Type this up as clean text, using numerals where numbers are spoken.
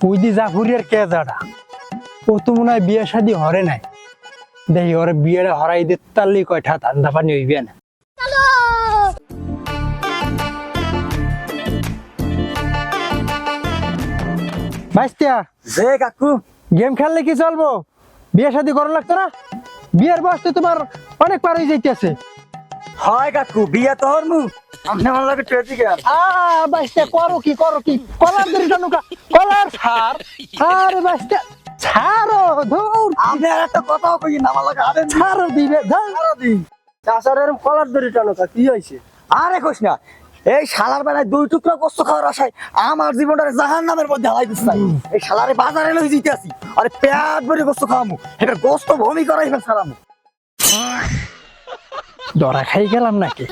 পুইদি জাফরিয়ার কে যারা ও তো মনে হয় বিয়ে শাদী হরে নাই দেখি ওরে বিয়েটা হরাই দে তাল্লি কয়টা ঠান্ডা পানি হইবে না ভাইস্তিয়া যে কাকু গেম খেললে কি চলবো বিয়ে শাদী করা লাগতো না বিয়ের বয়স তো তোমার অনেক পার হয়ে যাইতেছে হয় কাকু বিয়া তো হরমু আপনি আমার লাগে ট্রেজি গেল ভাইস্তিয়া করো কি কলার ধরে টানুকা কলার ছাড় আরে ভাইস্তিয়া ছাড়ো ধুর আপনি আর একটা কথাও কই না আমার লাগে আরে ছাড়ো দিবে ছাড়ো দি চাষার এরকম কলার ধরে টানুকা কি হয়েছে আরে কইস না এই শালার বেলায় দুই টুকরা গোস্ত খাওয়ার আশায় আমার জীবনটা জাহান্নামের মধ্যে হালাই দিচ্ছে এই শালারে বাজারে লই যেতে আসি আরে পেট ভরে গোস্ত খাওয়ামু এটা গোস্ত বমি করাই ফেল ছাড়ামু ধরা খাই গেলাম নাকি